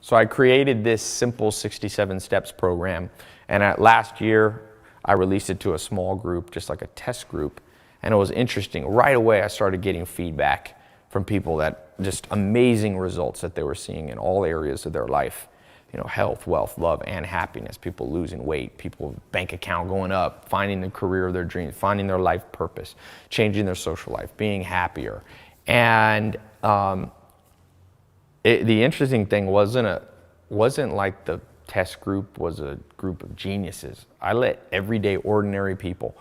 So I created this simple 67 steps program, and last year I released it to a small group, just like a test group, and it was interesting. Right away I started getting feedback from people that just amazing results that they were seeing in all areas of their life. You know, health, wealth, love, and happiness, people losing weight, people bank account going up, finding the career of their dreams, finding their life purpose, changing their social life, being happier. And the interesting thing wasn't like the test group was a group of geniuses. I let everyday ordinary people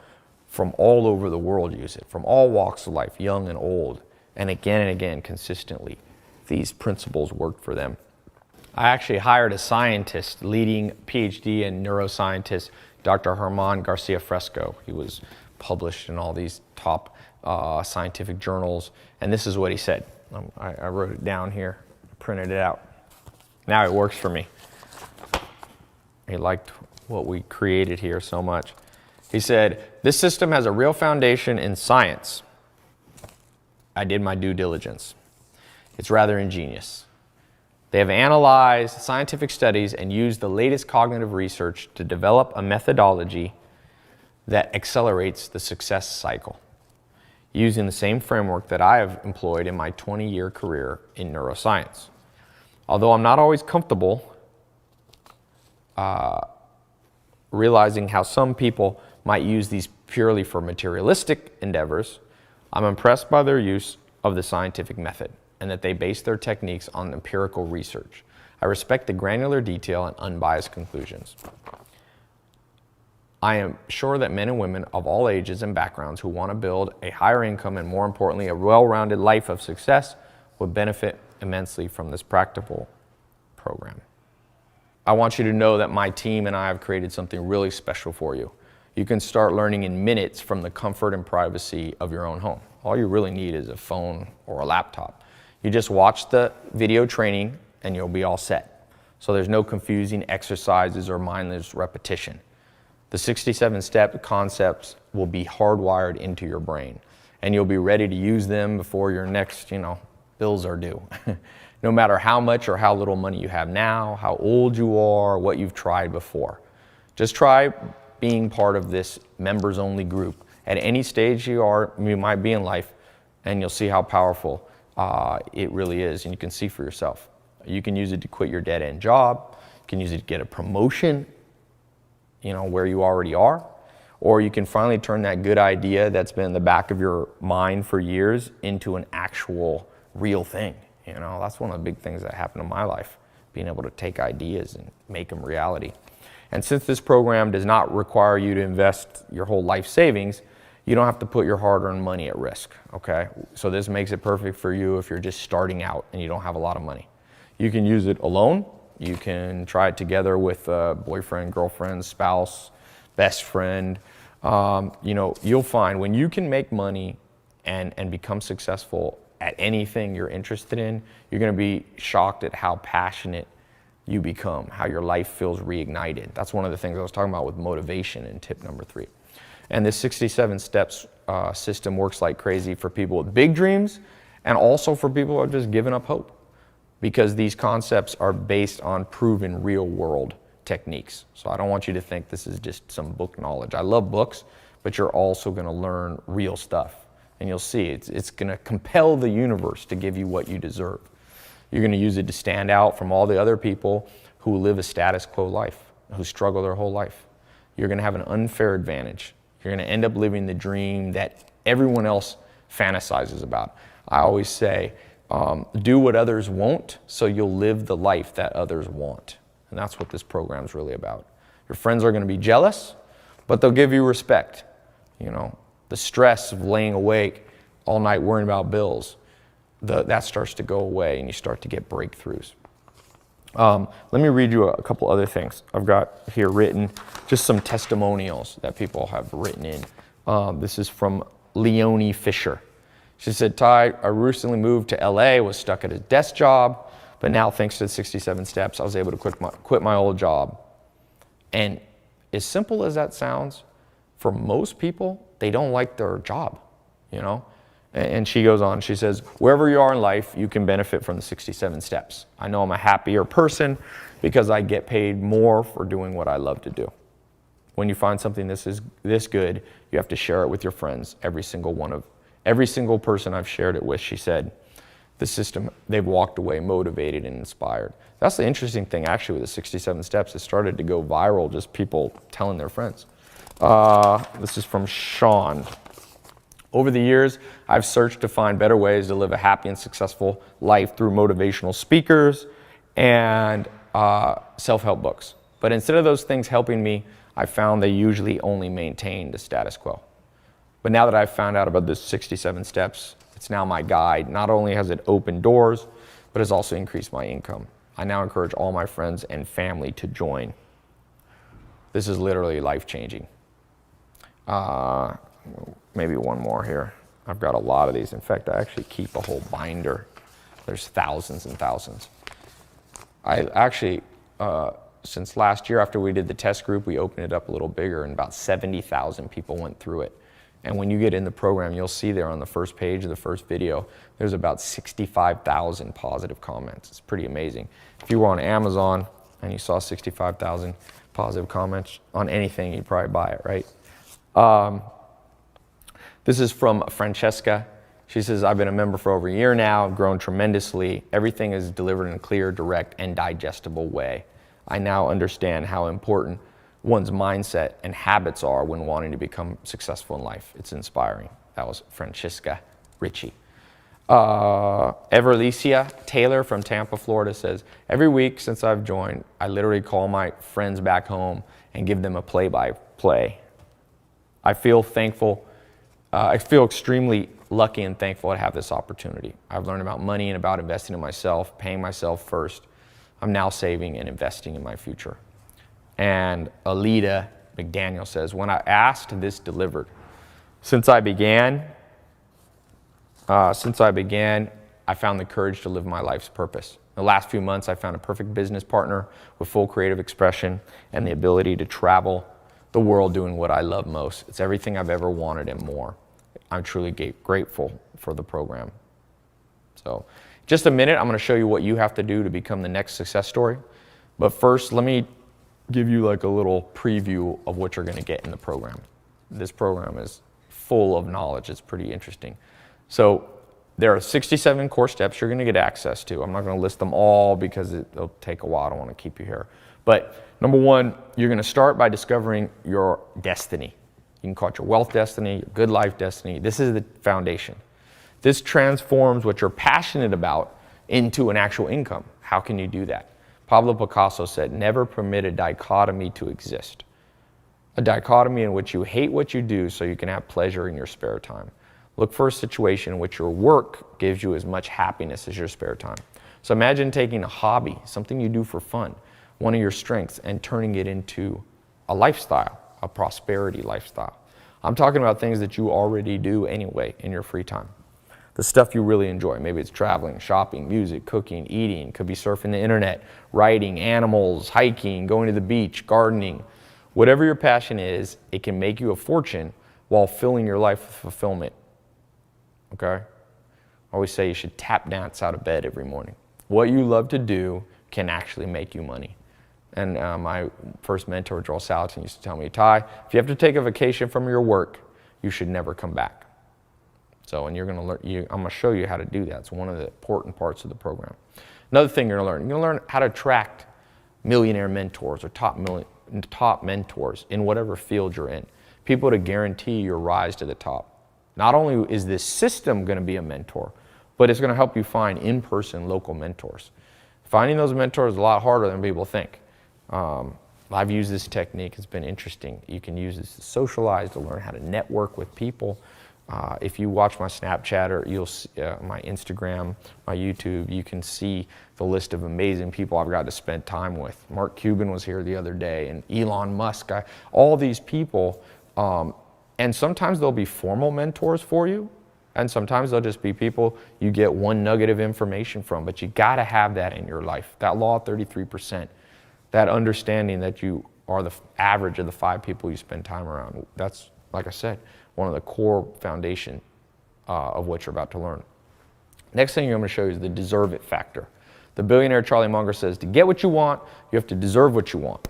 from all over the world use it, from all walks of life, young and old, and again, consistently. These principles worked for them. I actually hired a scientist, leading PhD and neuroscientist, Dr. Germán Garcia Fresco. He was published in all these top scientific journals, and this is what he said. I wrote it down here, printed it out. Now it works for me. He liked what we created here so much. He said, "This system has a real foundation in science. I did my due diligence. It's rather ingenious. They have analyzed scientific studies and used the latest cognitive research to develop a methodology that accelerates the success cycle, using the same framework that I have employed in my 20-year career in neuroscience. Although I'm not always comfortable realizing how some people might use these purely for materialistic endeavors, I'm impressed by their use of the scientific method and that they base their techniques on empirical research. I respect the granular detail and unbiased conclusions. I am sure that men and women of all ages and backgrounds who want to build a higher income and, more importantly, a well-rounded life of success would benefit immensely from this practical program. I want you to know that my team and I have created something really special for you. You can start learning in minutes from the comfort and privacy of your own home. All you really need is a phone or a laptop. You just watch the video training and you'll be all set. So there's no confusing exercises or mindless repetition. The 67-step concepts will be hardwired into your brain, and you'll be ready to use them before your next, bills are due. No matter how much or how little money you have now, how old you are, what you've tried before. Just try being part of this members-only group at any stage you might be in life, and you'll see how powerful it really is, and you can see for yourself. You can use it to quit your dead-end job. You can use it to get a promotion, where you already are, or you can finally turn that good idea that's been in the back of your mind for years into an actual real thing. That's one of the big things that happened in my life, being able to take ideas and make them reality. And since this program does not require you to invest your whole life savings, you don't have to put your hard-earned money at risk, okay? So this makes it perfect for you if you're just starting out and you don't have a lot of money. You can use it alone. You can try it together with a boyfriend, girlfriend, spouse, best friend. You'll find when you can make money and become successful at anything you're interested in, you're gonna be shocked at how passionate you become, how your life feels reignited. That's one of the things I was talking about with motivation in tip number 3. And this 67 steps system works like crazy for people with big dreams and also for people who have just given up hope, because these concepts are based on proven real world techniques. So I don't want you to think this is just some book knowledge. I love books, but you're also gonna learn real stuff. And you'll see it's gonna compel the universe to give you what you deserve. You're gonna use it to stand out from all the other people who live a status quo life, who struggle their whole life. You're gonna have an unfair advantage. You're gonna end up living the dream that everyone else fantasizes about. I always say, do what others won't, so you'll live the life that others want. And that's what this program's really about. Your friends are gonna be jealous, but they'll give you respect. The stress of laying awake all night worrying about bills, that starts to go away and you start to get breakthroughs. Let me read you a couple other things. I've got here written just some testimonials that people have written in. This is from Leonie Fisher. She said, "Ty, I recently moved to LA, was stuck at a desk job, but now thanks to the 67 steps, I was able to quit my old job." And as simple as that sounds, for most people, they don't like their job, And And she goes on, she says, wherever you are in life, you can benefit from the 67 steps. I know I'm a happier person because I get paid more for doing what I love to do. When you find something this good, you have to share it with your friends. Every single person I've shared it with, she said, the system, they've walked away motivated and inspired. That's the interesting thing actually with the 67 steps. It started to go viral, just people telling their friends. This is from Sean. Over the years, I've searched to find better ways to live a happy and successful life through motivational speakers and self-help books. But instead of those things helping me, I found they usually only maintain the status quo. But now that I've found out about the 67 steps, it's now my guide. Not only has it opened doors, but has also increased my income. I now encourage all my friends and family to join. This is literally life-changing. Maybe one more here. I've got a lot of these. In fact, I actually keep a whole binder. There's thousands and thousands. I actually, since last year after we did the test group, we opened it up a little bigger and about 70,000 people went through it. And when you get in the program, you'll see there on the first page of the first video, there's about 65,000 positive comments. It's pretty amazing. If you were on Amazon and you saw 65,000 positive comments on anything, you'd probably buy it, right? This is from Francesca. She says, I've been a member for over a year now, grown tremendously. Everything is delivered in a clear, direct, and digestible way. I now understand how important one's mindset and habits are when wanting to become successful in life. It's inspiring. That was Francesca Ritchie. Everlicia Taylor from Tampa, Florida says, every week since I've joined, I literally call my friends back home and give them a play-by-play. I feel thankful. I feel extremely lucky and thankful to have this opportunity. I've learned about money and about investing in myself, paying myself first. I'm now saving and investing in my future. And Alita McDaniel says, when I asked, this delivered. Since I began, I found the courage to live my life's purpose. In the last few months, I found a perfect business partner with full creative expression and the ability to travel the world doing what I love most. It's everything I've ever wanted and more. I'm truly grateful for the program. So, just a minute, I'm going to show you what you have to do to become the next success story. But first, let me give you like a little preview of what you're going to get in the program. This program is full of knowledge. It's pretty interesting. So there are 67 core steps you're going to get access to. I'm not going to list them all because it'll take a while. I don't want to keep you here. But number one, you're going to start by discovering your destiny. You can call it your wealth destiny, your good life destiny. This is the foundation. This transforms what you're passionate about into an actual income. How can you do that? Pablo Picasso said, never permit a dichotomy to exist. A dichotomy in which you hate what you do so you can have pleasure in your spare time. Look for a situation in which your work gives you as much happiness as your spare time. So imagine taking a hobby, something you do for fun, one of your strengths, and turning it into a lifestyle, a prosperity lifestyle. I'm talking about things that you already do anyway in your free time. The stuff you really enjoy. Maybe it's traveling, shopping, music, cooking, eating. Could be surfing the internet, writing, animals, hiking, going to the beach, gardening. Whatever your passion is, it can make you a fortune while filling your life with fulfillment. Okay? I always say you should tap dance out of bed every morning. What you love to do can actually make you money. And my first mentor, Joel Salatin, used to tell me, Ty, if you have to take a vacation from your work, you should never come back. So, and you're going to learn, I'm going to show you how to do that. It's one of the important parts of the program. Another thing you're going to learn how to attract millionaire mentors or top mentors in whatever field you're in. People to guarantee your rise to the top. Not only is this system going to be a mentor, but it's going to help you find in-person local mentors. Finding those mentors is a lot harder than people think. I've used this technique. It's been interesting. You can use this to socialize, to learn how to network with people. If you watch my Snapchat or you'll see, my Instagram, my YouTube, you can see the list of amazing people I've got to spend time with. Mark Cuban was here the other day, and Elon Musk, all these people. And sometimes they'll be formal mentors for you, and sometimes they'll just be people you get one nugget of information from, but you got to have that in your life. That law of 33%, that understanding that you are the average of the 5 people you spend time around. That's, like I said, one of the core foundation of what you're about to learn. Next thing I'm going to show you is the deserve it factor. The billionaire Charlie Munger says, to get what you want, you have to deserve what you want.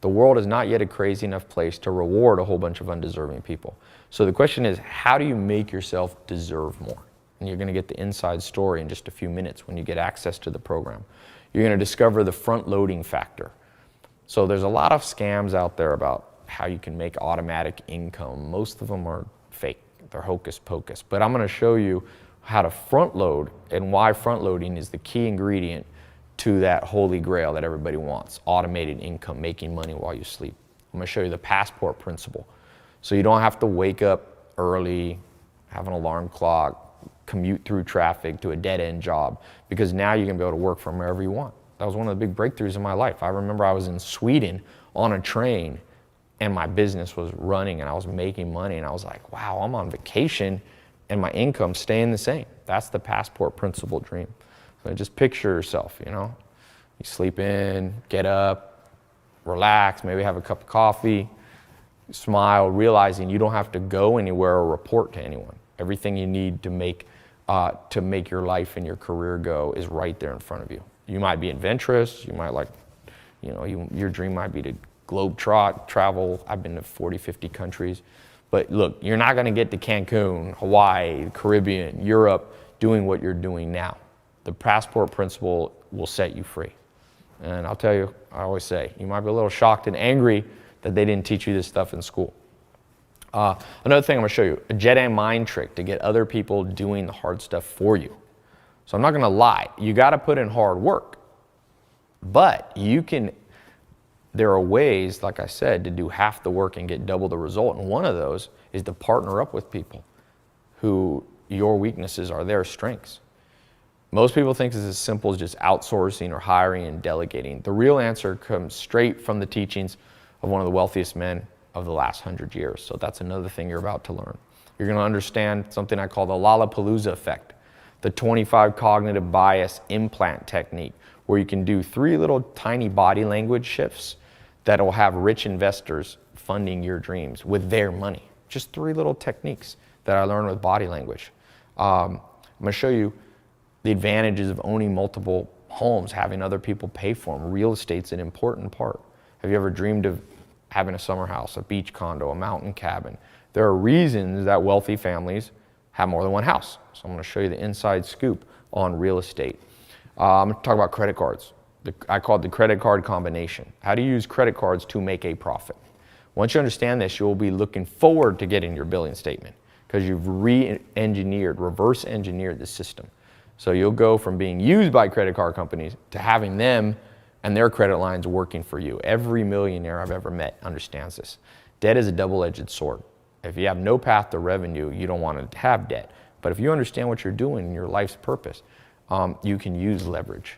The world is not yet a crazy enough place to reward a whole bunch of undeserving people. So the question is, how do you make yourself deserve more? And you're going to get the inside story in just a few minutes when you get access to the program. You're going to discover the front-loading factor. So there's a lot of scams out there about how you can make automatic income. Most of them are fake. They're hocus pocus. But I'm going to show you how to front load and why front loading is the key ingredient to that holy grail that everybody wants, automated income, making money while you sleep. I'm going to show you the passport principle. So you don't have to wake up early, have an alarm clock, commute through traffic to a dead-end job, because now you're going to be able to work from wherever you want. That was one of the big breakthroughs in my life. I remember I was in Sweden on a train and my business was running and I was making money and I was like, wow, I'm on vacation and my income's staying the same. That's the passport principle dream. So just picture yourself, you know, you sleep in, get up, relax, maybe have a cup of coffee, smile, realizing you don't have to go anywhere or report to anyone. Everything you need to make your life and your career go is right there in front of you. You might be adventurous, you might like, you know, your dream might be to globe travel. I've been to 40, 50 countries. But look, you're not going to get to Cancun, Hawaii, Caribbean, Europe doing what you're doing now. The passport principle will set you free. And I'll tell you, I always say, you might be a little shocked and angry that they didn't teach you this stuff in school. Another thing I'm going to show you, a Jedi mind trick to get other people doing the hard stuff for you. So I'm not going to lie, you got to put in hard work. But there are ways, like I said, to do half the work and get double the result. And one of those is to partner up with people who your weaknesses are their strengths. Most people think it's as simple as just outsourcing or hiring and delegating. The real answer comes straight from the teachings of one of the wealthiest men of the last 100 years. So that's another thing you're about to learn. You're going to understand something I call the Lollapalooza effect, the 25 cognitive bias implant technique, where you can do 3 little tiny body language shifts that will have rich investors funding your dreams with their money. Just 3 little techniques that I learned with body language. I'm going to show you the advantages of owning multiple homes, having other people pay for them. Real estate's an important part. Have you ever dreamed of having a summer house, a beach condo, a mountain cabin? There are reasons that wealthy families have more than one house. So I'm going to show you the inside scoop on real estate. I'm going to talk about credit cards. I call it the credit card combination. How to use credit cards to make a profit. Once you understand this, you'll be looking forward to getting your billing statement because you've reverse engineered the system. So you'll go from being used by credit card companies to having them and their credit lines working for you. Every millionaire I've ever met understands this. Debt is a double-edged sword. If you have no path to revenue, you don't want to have debt. But if you understand what you're doing in your life's purpose, you can use leverage.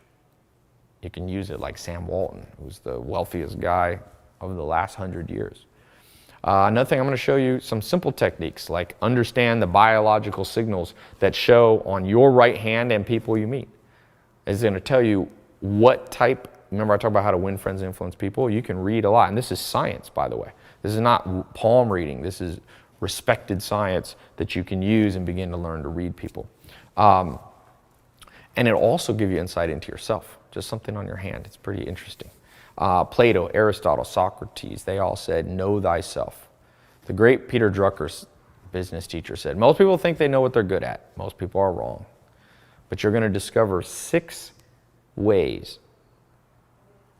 You can use it like Sam Walton, who's the wealthiest guy of the last 100 years. Another thing, I'm going to show you some simple techniques, like understand the biological signals that show on your right hand and people you meet. It's going to tell you what type, remember I talked about how to win friends and influence people? You can read a lot, and this is science, by the way. This is not palm reading. This is respected science that you can use and begin to learn to read people. And it'll also give you insight into yourself, just something on your hand. It's pretty interesting. Plato, Aristotle, Socrates, they all said, know thyself. The great Peter Drucker's business teacher said, most people think they know what they're good at. Most people are wrong. But you're going to discover 6 ways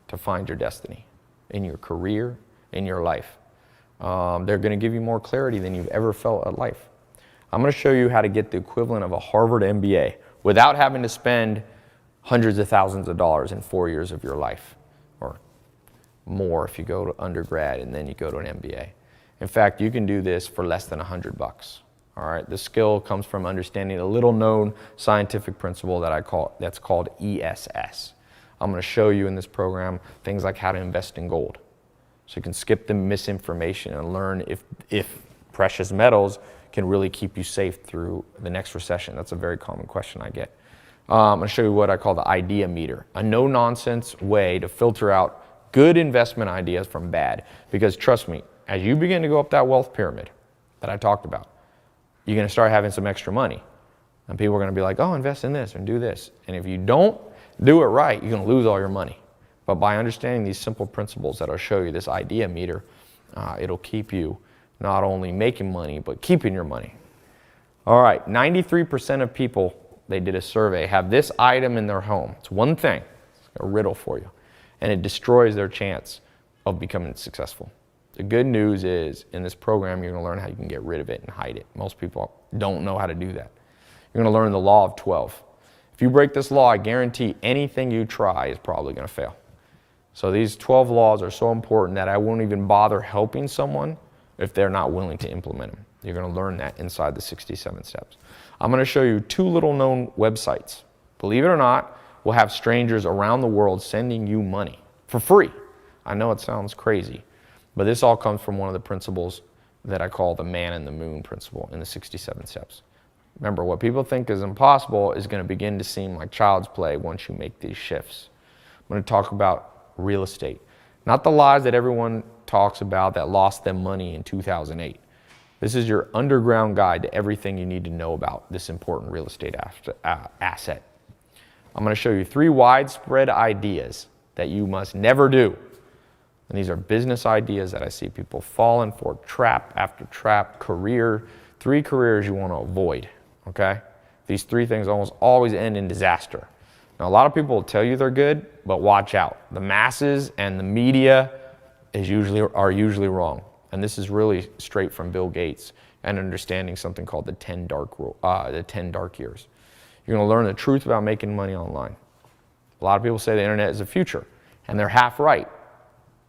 to find your destiny in your career, in your life. They're going to give you more clarity than you've ever felt at life. I'm going to show you how to get the equivalent of a Harvard MBA without having to spend hundreds of thousands of dollars in 4 years of your life, or more if you go to undergrad and then you go to an MBA. In fact, you can do this for less than $100. All right, the skill comes from understanding a little known scientific principle that's called ESS. I'm going to show you in this program things like how to invest in gold. So you can skip the misinformation and learn if precious metals can really keep you safe through the next recession. That's a very common question I get. I'm going to show you what I call the idea meter, a no-nonsense way to filter out good investment ideas from bad. Because trust me, as you begin to go up that wealth pyramid that I talked about, you're going to start having some extra money. And people are going to be like, oh, invest in this and do this. And if you don't do it right, you're going to lose all your money. But by understanding these simple principles that I'll show you, this idea meter, it'll keep you not only making money, but keeping your money. All right, 93% of people, they did a survey, have this item in their home. It's one thing, it's a riddle for you. And it destroys their chance of becoming successful. The good news is, in this program, you're going to learn how you can get rid of it and hide it. Most people don't know how to do that. You're going to learn the law of 12. If you break this law, I guarantee anything you try is probably going to fail. So these 12 laws are so important that I won't even bother helping someone if they're not willing to implement them. You're going to learn that inside the 67 steps. I'm going to show you 2 little known websites. Believe it or not, we'll have strangers around the world sending you money for free. I know it sounds crazy, but this all comes from one of the principles that I call the man in the moon principle in the 67 steps. Remember, what people think is impossible is going to begin to seem like child's play once you make these shifts. I'm going to talk about real estate. Not the lies that everyone talks about that lost them money in 2008. This is your underground guide to everything you need to know about this important real estate asset. I'm going to show you 3 widespread ideas that you must never do. And these are business ideas that I see people falling for, trap after trap, 3 careers you want to avoid, okay? These 3 things almost always end in disaster. Now, a lot of people will tell you they're good, but watch out. The masses and the media are usually wrong. And this is really straight from Bill Gates and understanding something called the 10 dark years. You're going to learn the truth about making money online. A lot of people say the internet is the future, and they're half right.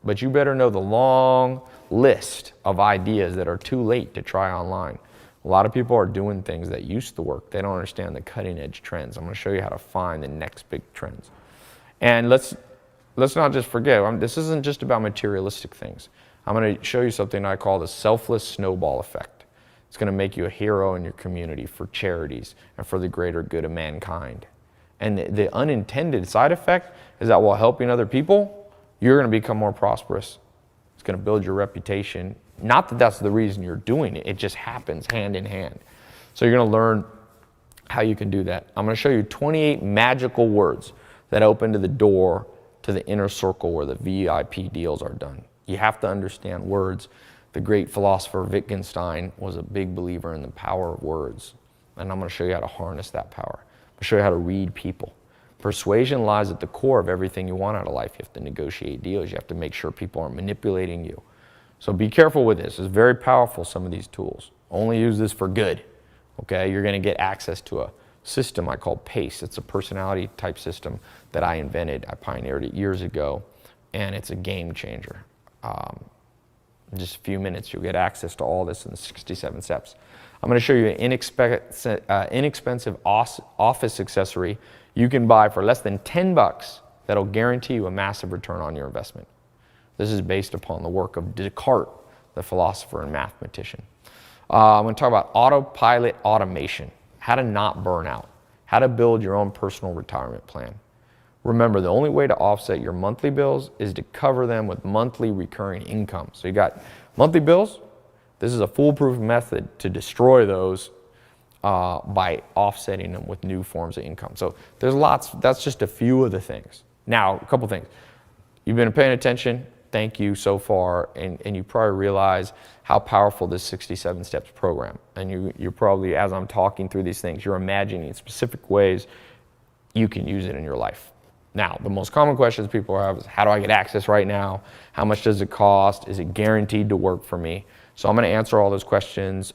But you better know the long list of ideas that are too late to try online. A lot of people are doing things that used to work. They don't understand the cutting edge trends. I'm going to show you how to find the next big trends. And let's not just forget, this isn't just about materialistic things. I'm going to show you something I call the selfless snowball effect. It's going to make you a hero in your community for charities and for the greater good of mankind. And the unintended side effect is that while helping other people, you're going to become more prosperous. It's going to build your reputation. Not that that's the reason you're doing it. It just happens hand in hand. So you're going to learn how you can do that. I'm going to show you 28 magical words that open to the door to the inner circle where the VIP deals are done. You have to understand words. The great philosopher Wittgenstein was a big believer in the power of words. And I'm going to show you how to harness that power. I'm going to show you how to read people. Persuasion lies at the core of everything you want out of life. You have to negotiate deals. You have to make sure people aren't manipulating you. So be careful with this. It's very powerful, some of these tools. Only use this for good. Okay? You're going to get access to a system I call PACE. It's a personality type system that I invented. I pioneered it years ago, and it's a game changer. In just a few minutes, you'll get access to all this in the 67 steps. I'm going to show you an inexpensive office accessory you can buy for less than $10 that'll guarantee you a massive return on your investment. This is based upon the work of Descartes, the philosopher and mathematician. I'm going to talk about autopilot automation, how to not burn out, how to build your own personal retirement plan. Remember, the only way to offset your monthly bills is to cover them with monthly recurring income. So you got monthly bills. This is a foolproof method to destroy those by offsetting them with new forms of income. So there's lots. That's just a few of the things. Now, a couple things. You've been paying attention. Thank you so far. And you probably realize how powerful this 67 steps program. And you're probably, as I'm talking through these things, you're imagining specific ways you can use it in your life. Now, the most common questions people have is, how do I get access right now? How much does it cost? Is it guaranteed to work for me? So I'm going to answer all those questions.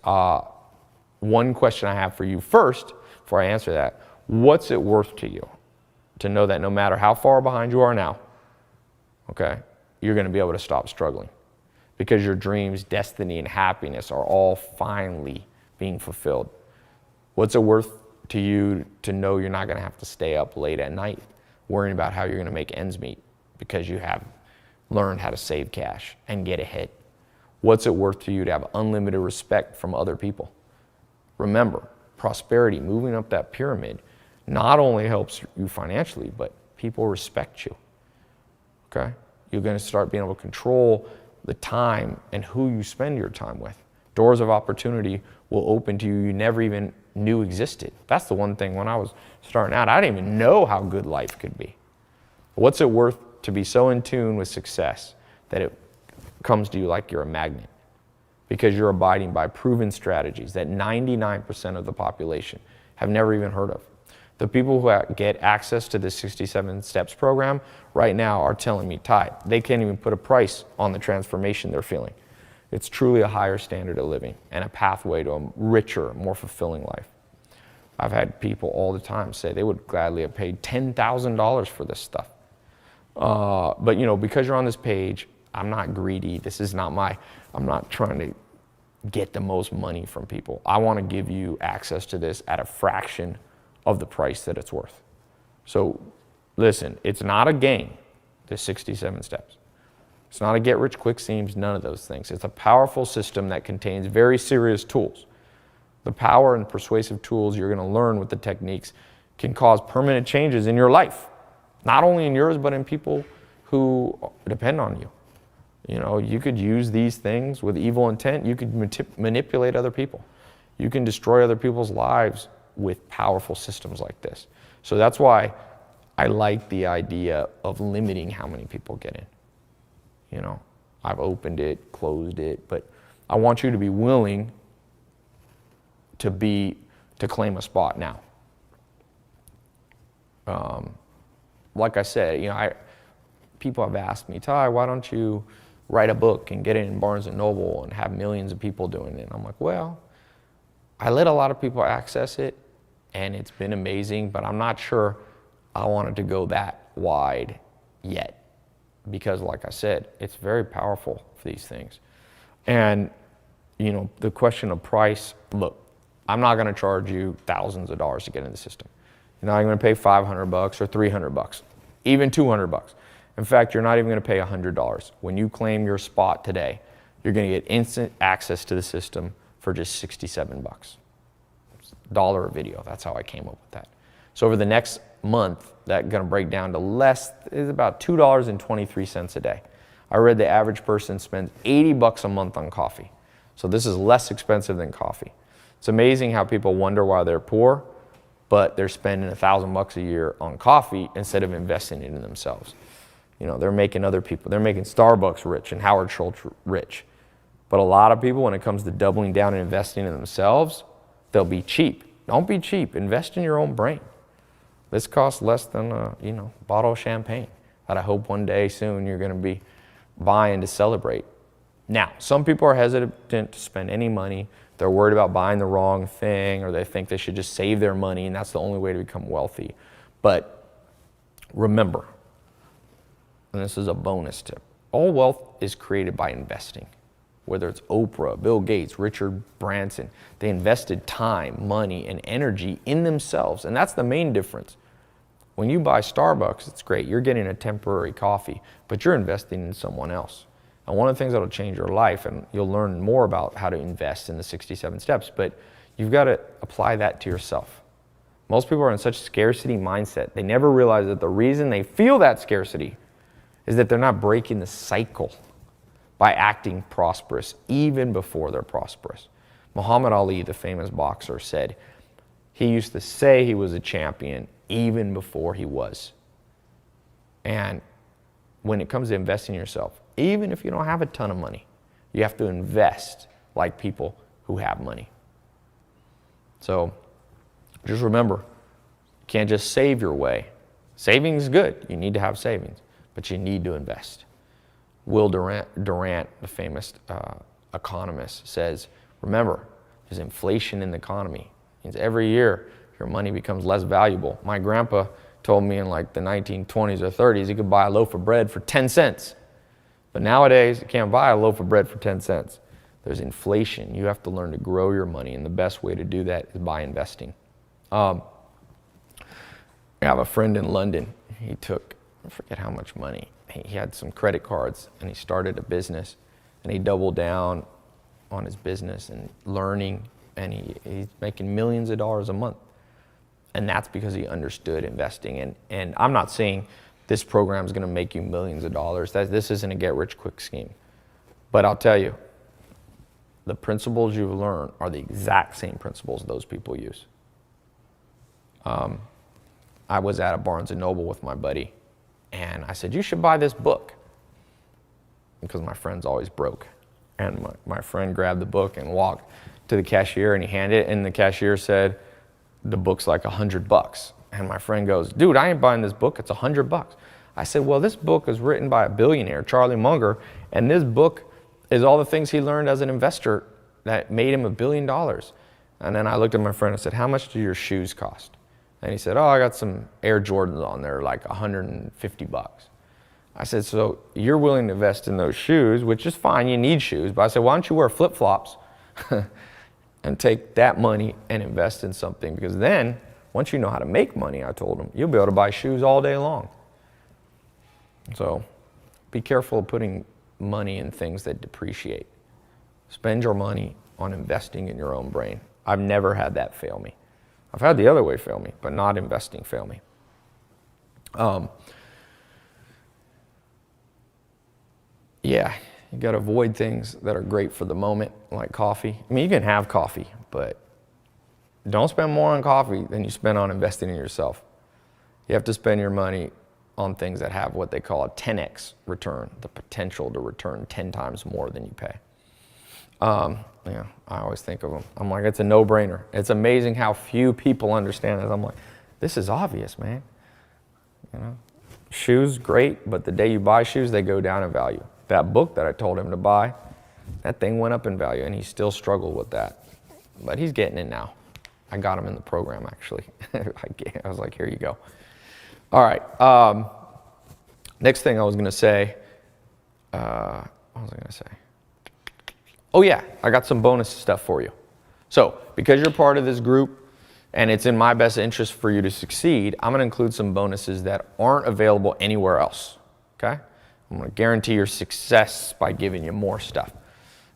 One question I have for you first, before I answer that, what's it worth to you to know that no matter how far behind you are now, okay, you're going to be able to stop struggling because your dreams, destiny, and happiness are all finally being fulfilled? What's it worth to you to know you're not going to have to stay up late at night worrying about how you're going to make ends meet because you have learned how to save cash and get ahead? What's it worth to you to have unlimited respect from other people? Remember, prosperity, moving up that pyramid, not only helps you financially, but people respect you, okay? You're going to start being able to control the time and who you spend your time with Doors of opportunity will open to you you never even knew existed. That's the one thing when I was starting out, I didn't even know how good life could be. What's it worth to be so in tune with success that it comes to you like you're a magnet? Because you're abiding by proven strategies that 99% of the population have never even heard of. The people who get access to the 67 Steps program right now are telling me, Ty, they can't even put a price on the transformation they're feeling. It's truly a higher standard of living and a pathway to a richer, more fulfilling life. I've had people all the time say they would gladly have paid $10,000 for this stuff. But you know, because you're on this page, I'm not greedy. This is not I'm not trying to get the most money from people. I want to give you access to this at a fraction of the price that it's worth. So listen, it's not a game, the 67 steps. It's not a get-rich-quick schemes, none of those things. It's a powerful system that contains very serious tools. The power and persuasive tools you're going to learn with the techniques can cause permanent changes in your life. Not only in yours, but in people who depend on you. You know, you could use these things with evil intent. You could manipulate other people. You can destroy other people's lives with powerful systems like this. So that's why I like the idea of limiting how many people get in. You know, I've opened it, closed it, but I want you to be willing to claim a spot now. Like I said, you know, people have asked me, Ty, why don't you write a book and get it in Barnes & Noble and have millions of people doing it? And I'm like, well, I let a lot of people access it and it's been amazing, but I'm not sure I wanted to go that wide yet. Because like I said, it's very powerful for these things. And, you know, the question of price, look, I'm not going to charge you thousands of dollars to get in the system. You're not even going to pay $500 or $300, even $200. In fact, you're not even going to pay $100. When you claim your spot today, you're going to get instant access to the system for just $67. $1 a video. That's how I came up with that. So over the next month, that's going to break down to is about $2.23 a day. I read the average person spends $80 a month on coffee. So this is less expensive than coffee. It's amazing how people wonder why they're poor, but they're spending $1,000 a year on coffee instead of investing it in themselves. You know, they're making Starbucks rich and Howard Schultz rich. But a lot of people, when it comes to doubling down and investing in themselves, they'll be cheap. Don't be cheap. Invest in your own brain. This costs less than a bottle of champagne that I hope one day soon you're going to be buying to celebrate. Now, some people are hesitant to spend any money. They're worried about buying the wrong thing, or they think they should just save their money and that's the only way to become wealthy. But remember, and this is a bonus tip, all wealth is created by investing. Whether it's Oprah, Bill Gates, Richard Branson, they invested time, money, and energy in themselves. And that's the main difference. When you buy Starbucks, it's great. You're getting a temporary coffee, but you're investing in someone else. And one of the things that will change your life, and you'll learn more about how to invest in the 67 steps, but you've got to apply that to yourself. Most people are in such scarcity mindset. They never realize that the reason they feel that scarcity is that they're not breaking the cycle by acting prosperous even before they're prosperous. Muhammad Ali, the famous boxer, said he used to say he was a champion even before he was. And when it comes to investing in yourself, even if you don't have a ton of money, you have to invest like people who have money. So just remember, you can't just save your way. Saving is good. You need to have savings, but you need to invest. Will Durant, the famous economist, says, remember, there's inflation in the economy. It means every year your money becomes less valuable. My grandpa told me in like the 1920s or 30s he could buy a loaf of bread for 10 cents. But nowadays you can't buy a loaf of bread for 10 cents. There's inflation. You have to learn to grow your money, and the best way to do that is by investing. I have a friend in London. He took, I forget how much money. He had some credit cards and he started a business, and he doubled down on his business and learning, and he's making millions of dollars a month. And that's because he understood investing. And I'm not saying this program is going to make you millions of dollars. This isn't a get-rich-quick scheme. But I'll tell you, the principles you learn are the exact same principles those people use. I was at a Barnes & Noble with my buddy, and I said, you should buy this book, because my friend's always broke. And my friend grabbed the book and walked to the cashier, and he handed it, and the cashier said, the book's like $100. And my friend goes, dude, I ain't buying this book, it's $100. I said, well, this book is written by a billionaire, Charlie Munger, and this book is all the things he learned as an investor that made him $1 billion. And then I looked at my friend and said, how much do your shoes cost? And he said, oh, I got some Air Jordans on there, like $150. I said, so you're willing to invest in those shoes, which is fine, you need shoes. But I said, why don't you wear flip-flops and take that money and invest in something? Because then, once you know how to make money, I told him, you'll be able to buy shoes all day long. So be careful of putting money in things that depreciate. Spend your money on investing in your own brain. I've never had that fail me. I've had the other way fail me, but not investing fail me. Yeah, you got to avoid things that are great for the moment, like coffee. I mean, you can have coffee, but don't spend more on coffee than you spend on investing in yourself. You have to spend your money on things that have what they call a 10x return, the potential to return 10 times more than you pay. Yeah, I always think of them. I'm like, it's a no-brainer. It's amazing how few people understand this. I'm like, this is obvious, man. You know, shoes, great, but the day you buy shoes, they go down in value. That book that I told him to buy, that thing went up in value, and he still struggled with that. But he's getting it now. I got him in the program, actually. I was like, here you go. All right. Next thing I was going to say, what was I going to say? Oh yeah, I got some bonus stuff for you. So because you're part of this group and it's in my best interest for you to succeed, I'm going to include some bonuses that aren't available anywhere else. Okay? I'm going to guarantee your success by giving you more stuff.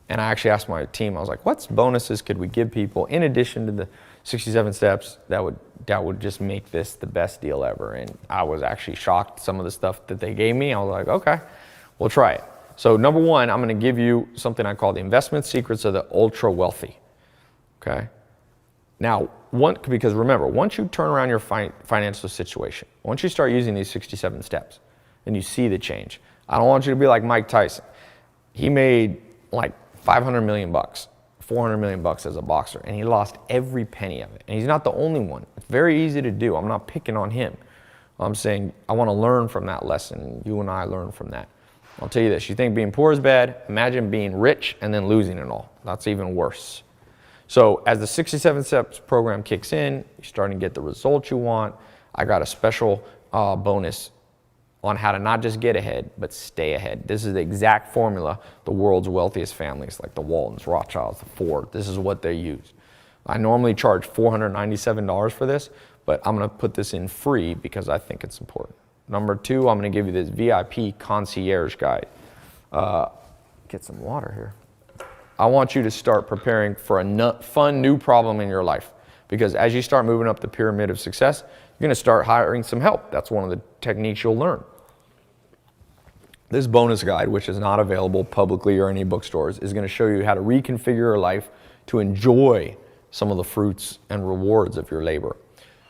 And I actually asked my team, I was like, what bonuses could we give people in addition to the 67 steps that would just make this the best deal ever? And I was actually shocked some of the stuff that they gave me. I was like, okay, we'll try it. So number one, I'm going to give you something I call the investment secrets of the ultra wealthy. Okay? Now, because remember, once you turn around your financial situation, once you start using these 67 steps and you see the change, I don't want you to be like Mike Tyson. He made like 500 million bucks, 400 million bucks as a boxer, and he lost every penny of it. And he's not the only one. It's very easy to do. I'm not picking on him. I'm saying I want to learn from that lesson. You and I learn from that. I'll tell you this, you think being poor is bad, imagine being rich and then losing it all. That's even worse. So as the 67 steps program kicks in, you're starting to get the results you want. I got a special bonus on how to not just get ahead, but stay ahead. This is the exact formula the world's wealthiest families, like the Waltons, Rothschilds, the Ford, this is what they use. I normally charge $497 for this, but I'm gonna put this in free because I think it's important. Number two, I'm going to give you this VIP concierge guide. Get some water here. I want you to start preparing for a fun new problem in your life. Because as you start moving up the pyramid of success, you're going to start hiring some help. That's one of the techniques you'll learn. This bonus guide, which is not available publicly or any bookstores, is going to show you how to reconfigure your life to enjoy some of the fruits and rewards of your labor.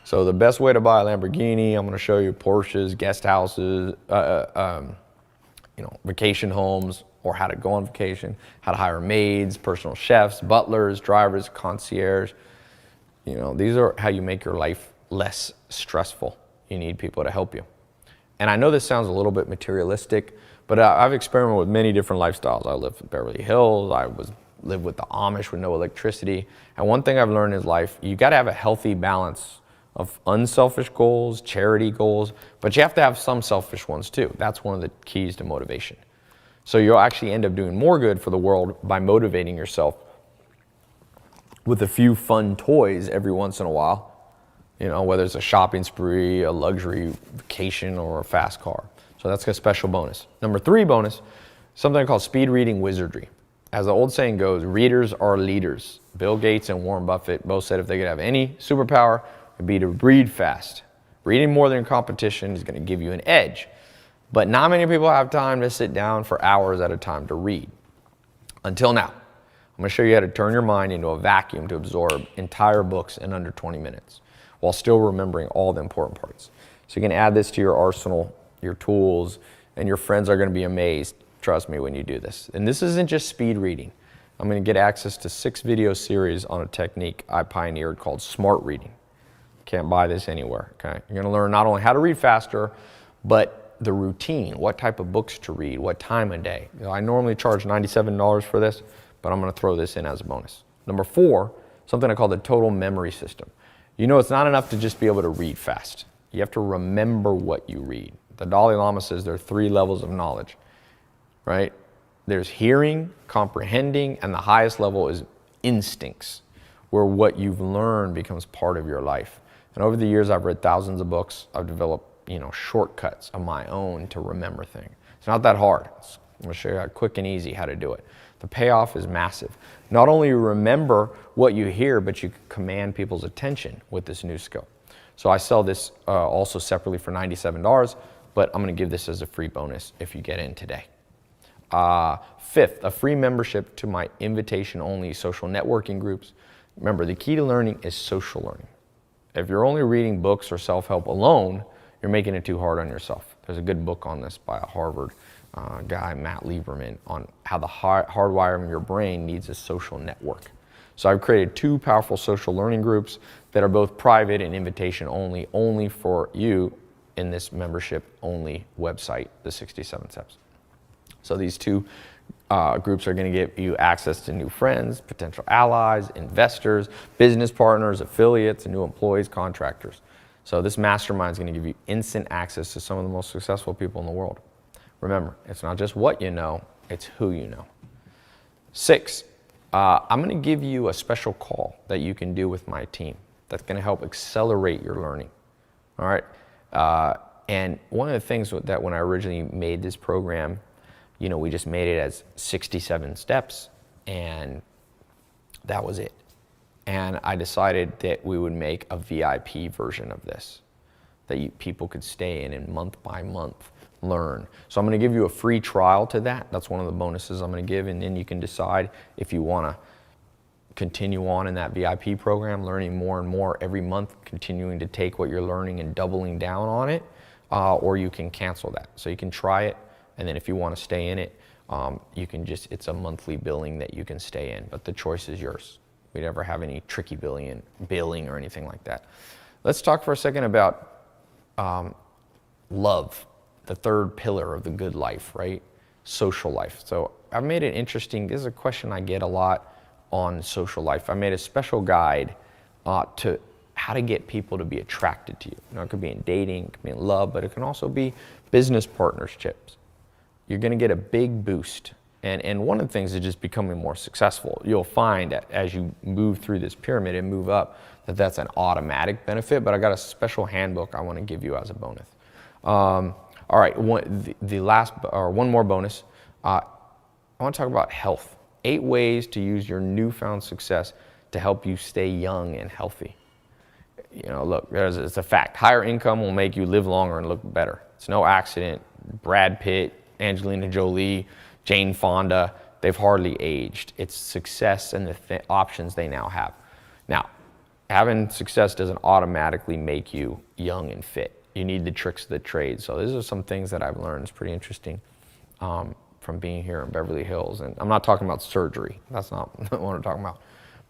So the best way to buy a Lamborghini, I'm going to show you Porsches, guest houses, vacation homes, or how to go on vacation, how to hire maids, personal chefs, butlers, drivers, concierge. These are how you make your life less stressful. You need people to help you. And I know this sounds a little bit materialistic, but I've experimented with many different lifestyles. I lived in Beverly Hills. I lived with the Amish with no electricity. And one thing I've learned in life, you got to have a healthy balance of unselfish goals, charity goals, but you have to have some selfish ones too. That's one of the keys to motivation. So you'll actually end up doing more good for the world by motivating yourself with a few fun toys every once in a while, whether it's a shopping spree, a luxury vacation, or a fast car. So that's a special bonus. Number three bonus, something called speed reading wizardry. As the old saying goes, readers are leaders. Bill Gates and Warren Buffett both said if they could have any superpower, it'd be to read fast. Reading more than competition is going to give you an edge. But not many people have time to sit down for hours at a time to read. Until now. I'm gonna show you how to turn your mind into a vacuum to absorb entire books in under 20 minutes while still remembering all the important parts. So you can add this to your arsenal, your tools, and your friends are gonna be amazed, trust me, when you do this. And this isn't just speed reading. I'm gonna get access to 6 video series on a technique I pioneered called smart reading. Can't buy this anywhere, okay? You're gonna learn not only how to read faster, but the routine, what type of books to read, what time of day. You know, I normally charge $97 for this, but I'm gonna throw this in as a bonus. Number 4, something I call the total memory system. You know, it's not enough to just be able to read fast. You have to remember what you read. The Dalai Lama says there are 3 levels of knowledge, right? There's hearing, comprehending, and the highest level is instincts, where what you've learned becomes part of your life. And over the years, I've read thousands of books. I've developed, shortcuts of my own to remember things. It's not that hard. I'm gonna show you quick and easy how to do it. The payoff is massive. Not only you remember what you hear, but you can command people's attention with this new skill. So I sell this also separately for $97, but I'm gonna give this as a free bonus if you get in today. 5th, a free membership to my invitation-only social networking groups. Remember, the key to learning is social learning. If you're only reading books or self-help alone, you're making it too hard on yourself. There's a good book on this by a Harvard guy, Matt Lieberman, on how the hardwiring of your brain needs a social network. So I've created 2 powerful social learning groups that are both private and invitation only for you in this membership-only website, the 67 Steps. So these 2 groups are going to give you access to new friends, potential allies, investors, business partners, affiliates, and new employees, contractors. So this mastermind is going to give you instant access to some of the most successful people in the world. Remember, it's not just what you know, it's who you know. 6, I'm going to give you a special call that you can do with my team that's going to help accelerate your learning. All right? And one of the things that when I originally made this program, we just made it as 67 steps, and that was it. And I decided that we would make a VIP version of this, that people could stay in and month by month learn. So I'm gonna give you a free trial to that. That's one of the bonuses I'm gonna give, and then you can decide if you wanna continue on in that VIP program, learning more and more every month, continuing to take what you're learning and doubling down on it, or you can cancel that. So you can try it. And then if you want to stay in it, you can it's a monthly billing that you can stay in, but the choice is yours. We never have any tricky billing or anything like that. Let's talk for a second about love, the 3rd pillar of the good life, right? Social life. So I've made it interesting. This is a question I get a lot on social life. I made a special guide to how to get people to be attracted to you. It could be in dating, it could be in love, but it can also be business partnerships. You're going to get a big boost. And one of the things is just becoming more successful. You'll find that as you move through this pyramid and move up, that's an automatic benefit, but I got a special handbook I want to give you as a bonus. All right, one more bonus. I want to talk about health. 8 ways to use your newfound success to help you stay young and healthy. Look, it's a fact. Higher income will make you live longer and look better. It's no accident. Brad Pitt, Angelina Jolie, Jane Fonda, they've hardly aged. It's success and the options they now have. Now, having success doesn't automatically make you young and fit. You need the tricks of the trade. So these are some things that I've learned. It's pretty interesting from being here in Beverly Hills. And I'm not talking about surgery. That's not what I'm talking about.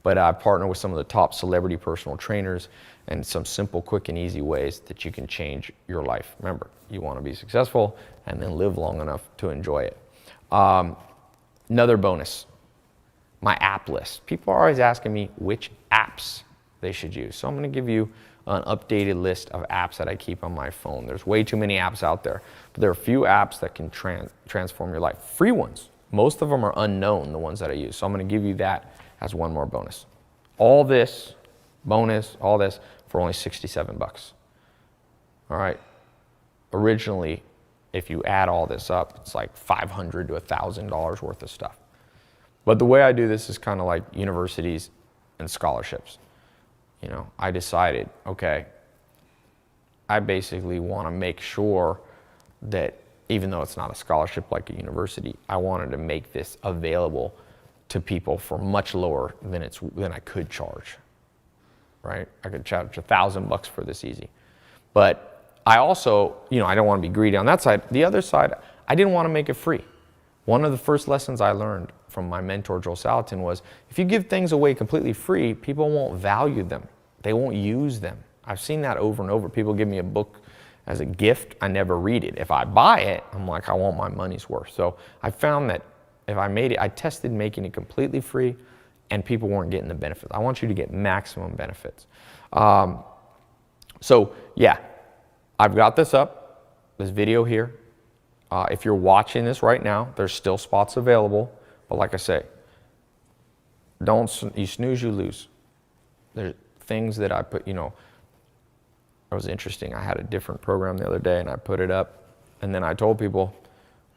But I partner with some of the top celebrity personal trainers and some simple, quick, and easy ways that you can change your life. Remember, you want to be successful and then live long enough to enjoy it. Another bonus, my app list. People are always asking me which apps they should use. So I'm going to give you an updated list of apps that I keep on my phone. There's way too many apps out there, but there are a few apps that can transform your life. Free ones. Most of them are unknown, the ones that I use. So I'm going to give you that as one more bonus. All this bonus, all this for only 67 bucks. All right. Originally, if you add all this up, it's like $500 to $1,000 worth of stuff. But the way I do this is kind of like universities and scholarships. I decided, okay, I basically want to make sure that even though it's not a scholarship like a university, I wanted to make this available to people for much lower than I could charge, right? I could charge $1,000 for this easy. But I also, I don't want to be greedy on that side. The other side, I didn't want to make it free. One of the first lessons I learned from my mentor, Joel Salatin, was if you give things away completely free, people won't value them. They won't use them. I've seen that over and over. People give me a book as a gift. I never read it. If I buy it, I'm like, I want my money's worth. So I found that if I made it, I tested making it completely free and people weren't getting the benefits. I want you to get maximum benefits. So yeah, I've got this up, this video here. If you're watching this right now, there's still spots available. But like I say, you snooze, you lose. There's things that I put, it was interesting. I had a different program the other day and I put it up and then I told people,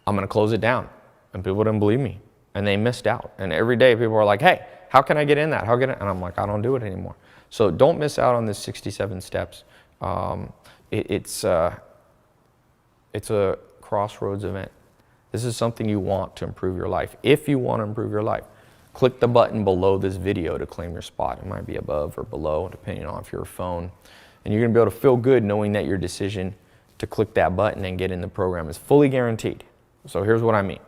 I'm going to close it down. And people didn't believe me and they missed out. And every day people are like, hey, how can I get in that? How can I? And I'm like, I don't do it anymore. So don't miss out on this 67 steps. It's a crossroads event. This is something you want to improve your life. If you want to improve your life, click the button below this video to claim your spot. It might be above or below, depending on if you're a phone. And you're going to be able to feel good knowing that your decision to click that button and get in the program is fully guaranteed. So here's what I mean.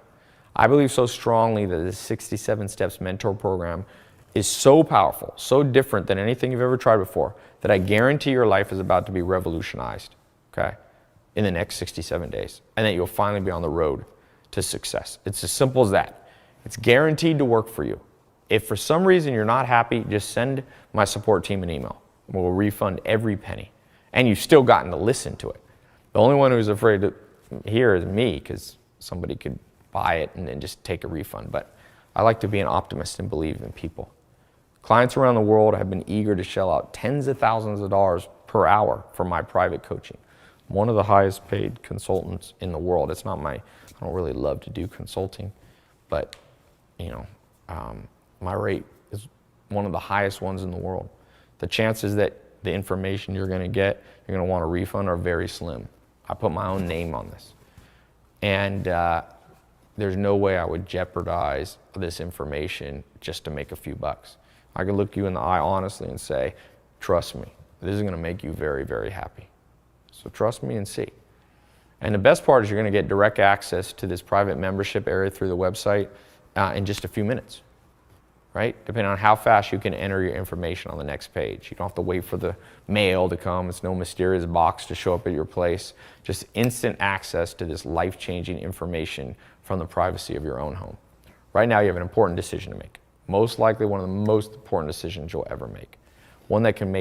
I believe so strongly that this 67 Steps Mentor Program is so powerful, so different than anything you've ever tried before, that I guarantee your life is about to be revolutionized, okay, in the next 67 days, and that you'll finally be on the road to success. It's as simple as that. It's guaranteed to work for you. If for some reason you're not happy, just send my support team an email. We'll refund every penny. And you've still gotten to listen to it. The only one who's afraid to hear is me, because somebody could buy it and then just take a refund. But I like to be an optimist and believe in people. Clients around the world have been eager to shell out tens of thousands of dollars per hour for my private coaching. I'm one of the highest paid consultants in the world. It's not I don't really love to do consulting, but my rate is one of the highest ones in the world. The chances that the information you're going to get, you're going to want a refund are very slim. I put my own name on this. And there's no way I would jeopardize this information just to make a few bucks. I could look you in the eye honestly and say, trust me, this is going to make you very, very happy. So trust me and see. And the best part is you're going to get direct access to this private membership area through the website in just a few minutes, right? Depending on how fast you can enter your information on the next page. You don't have to wait for the mail to come. It's no mysterious box to show up at your place. Just instant access to this life-changing information from the privacy of your own home. Right now you have an important decision to make. Most likely one of the most important decisions you'll ever make. One that can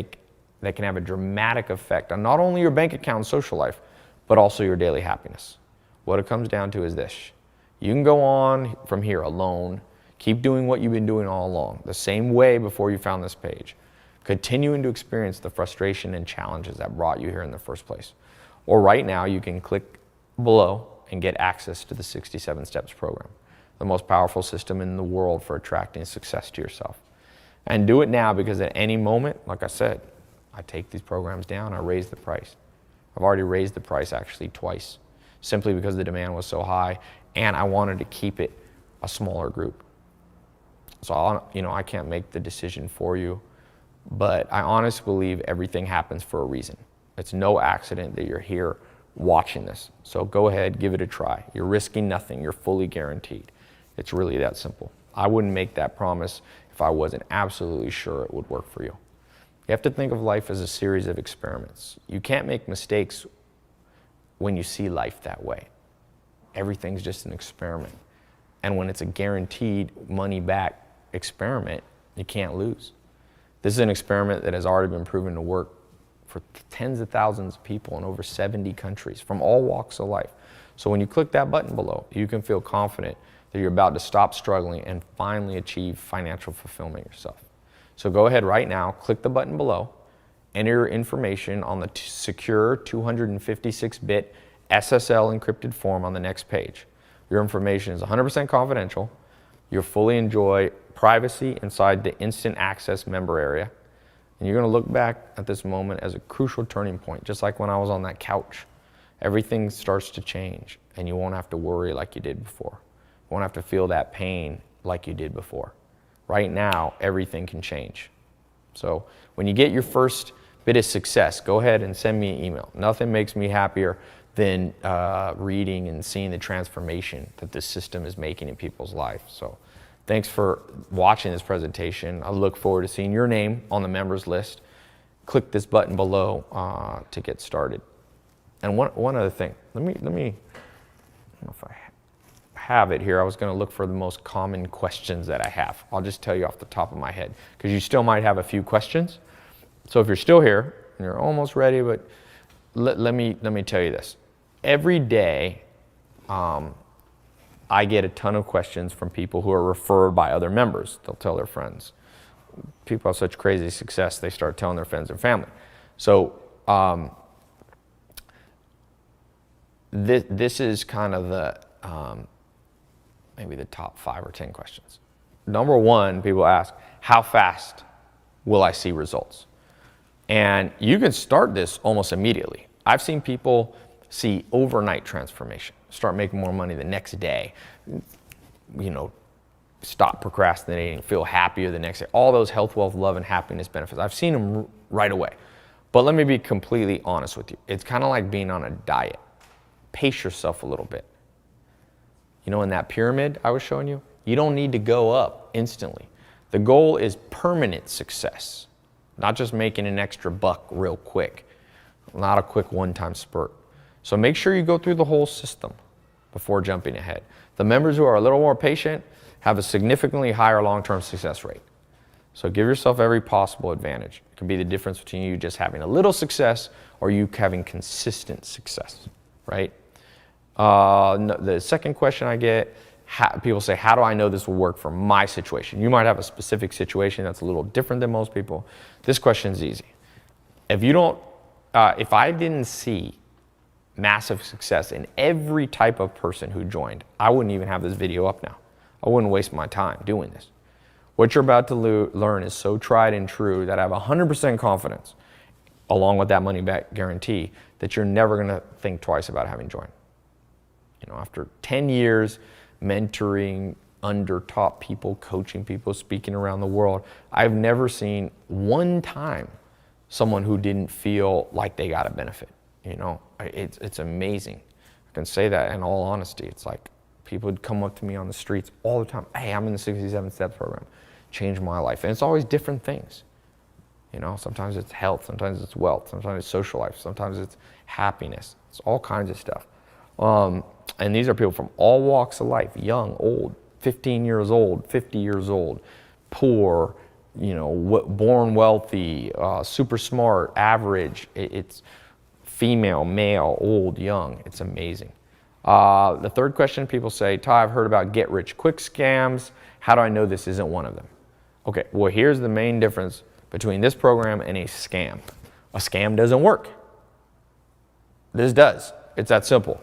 have a dramatic effect on not only your bank account and social life, but also your daily happiness. What it comes down to is this. You can go on from here alone, keep doing what you've been doing all along, the same way before you found this page, continuing to experience the frustration and challenges that brought you here in the first place. Or right now, you can click below and get access to the 67 Steps program, the most powerful system in the world for attracting success to yourself. And do it now, because at any moment, like I said, I take these programs down, I raise the price. I've already raised the price actually twice, simply because the demand was so high and I wanted to keep it a smaller group. So I can't make the decision for you, but I honestly believe everything happens for a reason. It's no accident that you're here watching this. So go ahead, give it a try. You're risking nothing, you're fully guaranteed. It's really that simple. I wouldn't make that promise if I wasn't absolutely sure it would work for you. You have to think of life as a series of experiments. You can't make mistakes when you see life that way. Everything's just an experiment. And when it's a guaranteed money back experiment, you can't lose. This is an experiment that has already been proven to work for tens of thousands of people in over 70 countries from all walks of life. So when you click that button below, you can feel confident that you're about to stop struggling and finally achieve financial fulfillment yourself. So go ahead right now, click the button below, enter your information on the secure 256-bit SSL encrypted form on the next page. Your information is 100% confidential. You'll fully enjoy privacy inside the instant access member area. And you're going to look back at this moment as a crucial turning point, just like when I was on that couch. Everything starts to change and you won't have to worry like you did before. You won't have to feel that pain like you did before. Right now, everything can change. So when you get your first bit of success, go ahead and send me an email. Nothing makes me happier than reading and seeing the transformation that this system is making in people's lives. So thanks for watching this presentation. I look forward to seeing your name on the members list. Click this button below to get started. And one other thing, let me, I don't know if I have it here. I was going to look for the most common questions that I have. I'll just tell you off the top of my head, because you still might have a few questions. So if you're still here and you're almost ready, but let me tell you this. Every day, I get a ton of questions from people who are referred by other members. They'll tell their friends. People have such crazy success, they start telling their friends and family. So this is kind of the maybe the top 5 or 10 questions. Number one, people ask, how fast will I see results? And you can start this almost immediately. I've seen people see overnight transformation, start making more money the next day, you know, stop procrastinating, feel happier the next day, all those health, wealth, love, and happiness benefits. I've seen them right away. But let me be completely honest with you. It's kind of like being on a diet. Pace yourself a little bit. You know, in that pyramid I was showing you, you don't need to go up instantly. The goal is permanent success, not just making an extra buck real quick, not a quick one-time spurt. So make sure you go through the whole system before jumping ahead. The members who are a little more patient have a significantly higher long-term success rate. So give yourself every possible advantage. It can be the difference between you just having a little success or you having consistent success, right? The second question I get, people say, how do I know this will work for my situation? You might have a specific situation that's a little different than most people. This question is easy. If you don't, if I didn't see massive success in every type of person who joined, I wouldn't even have this video up now. I wouldn't waste my time doing this. What you're about to learn is so tried and true that I have 100% confidence, along with that money back guarantee, that you're never going to think twice about having joined. You know, after 10 years mentoring under top people, coaching people, speaking around the world, I've never seen one time someone who didn't feel like they got a benefit. You know, it's amazing. I can say that in all honesty. It's like people would come up to me on the streets all the time. Hey, I'm in the 67 Steps program. Changed my life. And it's always different things. You know, sometimes it's health, sometimes it's wealth, sometimes it's social life, sometimes it's happiness. It's all kinds of stuff. And these are people from all walks of life, young, old, 15 years old, 50 years old, poor, you know, born wealthy, super smart, average. It's female, male, old, young. It's amazing. The third question, people say, Ty, I've heard about get-rich-quick scams. How do I know this isn't one of them? Okay, well, here's the main difference between this program and a scam. A scam doesn't work. This does. It's that simple.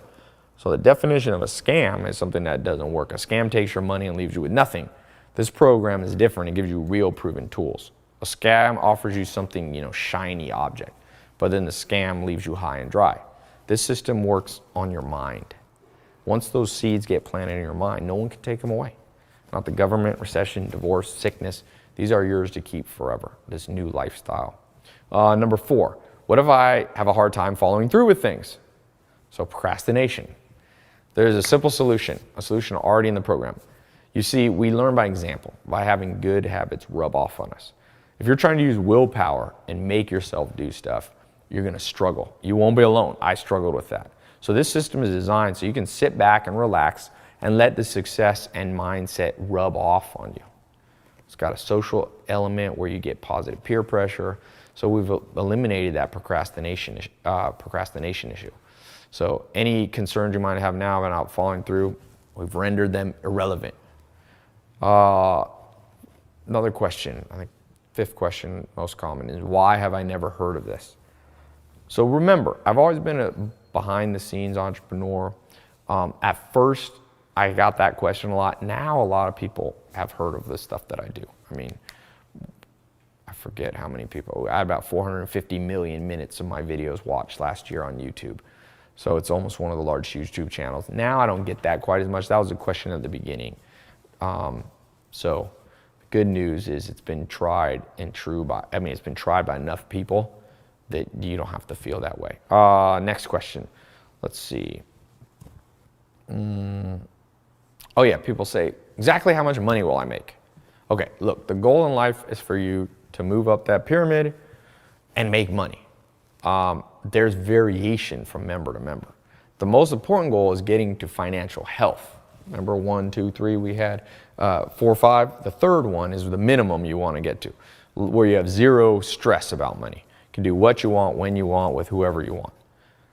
So the definition of a scam is something that doesn't work. A scam takes your money and leaves you with nothing. This program is different. It gives you real proven tools. A scam offers you something, you know, shiny object, but then the scam leaves you high and dry. This system works on your mind. Once those seeds get planted in your mind, no one can take them away. Not the government, recession, divorce, sickness. These are yours to keep forever, this new lifestyle. Number 4, what if I have a hard time following through with things? So procrastination. There's a simple solution, a solution already in the program. You see, we learn by example, by having good habits rub off on us. If you're trying to use willpower and make yourself do stuff, you're going to struggle. You won't be alone. I struggled with that. So this system is designed so you can sit back and relax and let the success and mindset rub off on you. It's got a social element where you get positive peer pressure. So we've eliminated that procrastination issue. So any concerns you might have now about not following through, we've rendered them irrelevant. Another question, I think 5th question, most common, is why have I never heard of this? So remember, I've always been a behind-the-scenes entrepreneur. At first, I got that question a lot. Now a lot of people have heard of the stuff that I do. I mean, I forget how many people. I had about 450 million minutes of my videos watched last year on YouTube. So it's almost one of the large YouTube channels. Now I don't get that quite as much. That was a question at the beginning. So the good news is it's been tried and true by, it's been tried by enough people that you don't have to feel that way. Next question. Let's see. Oh yeah, people say, exactly how much money will I make? Okay, look, the goal in life is for you to move up that pyramid and make money. There's variation from member to member. The most important goal is getting to financial health. Remember 1, 2, 3 we had, 4, 5. The third one is the minimum you want to get to, where you have zero stress about money. You can do what you want, when you want, with whoever you want.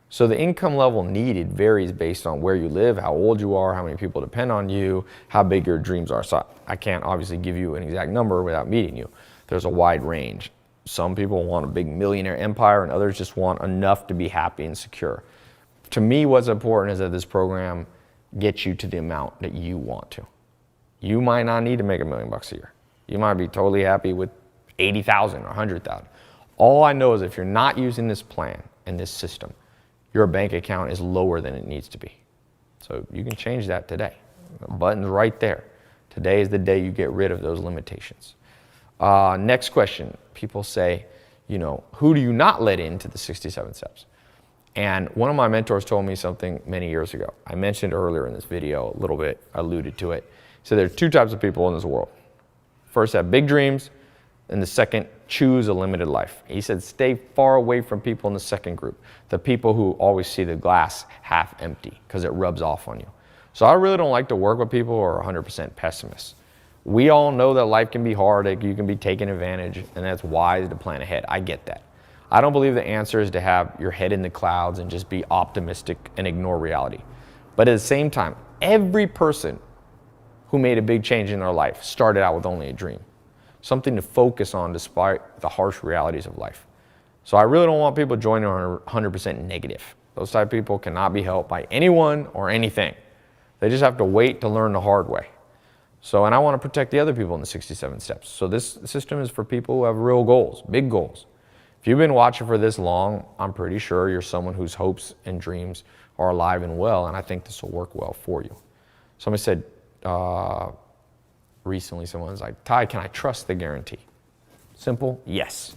So the income level needed varies based on where you live, how old you are, how many people depend on you, how big your dreams are. So I can't obviously give you an exact number without meeting you. There's a wide range. Some people want a big millionaire empire and others just want enough to be happy and secure. To me, what's important is that this program gets you to the amount that you want to. You might not need to make $1 million a year. You might be totally happy with 80,000 or 100,000. All I know is if you're not using this plan and this system, your bank account is lower than it needs to be. So you can change that today. The button's right there. Today is the day you get rid of those limitations. Next question. People say, who do you not let into the 67 steps? And one of my mentors told me something many years ago. I mentioned earlier in this video a little bit, alluded to it. So there are 2 types of people in this world. First, have big dreams, and the second, choose a limited life. He said, stay far away from people in the second group, the people who always see the glass half empty because it rubs off on you. So I really don't like to work with people who are 100% pessimists. We all know that life can be hard, you can be taken advantage, and that's wise to plan ahead. I get that. I don't believe the answer is to have your head in the clouds and just be optimistic and ignore reality. But at the same time, every person who made a big change in their life started out with only a dream. Something to focus on despite the harsh realities of life. So I really don't want people joining 100% negative. Those type of people cannot be helped by anyone or anything. They just have to wait to learn the hard way. So, and I want to protect the other people in the 67 steps. So this system is for people who have real goals, big goals. If you've been watching for this long, I'm pretty sure you're someone whose hopes and dreams are alive and well, and I think this will work well for you. Somebody said, recently someone was like, Ty, can I trust the guarantee? Simple, yes.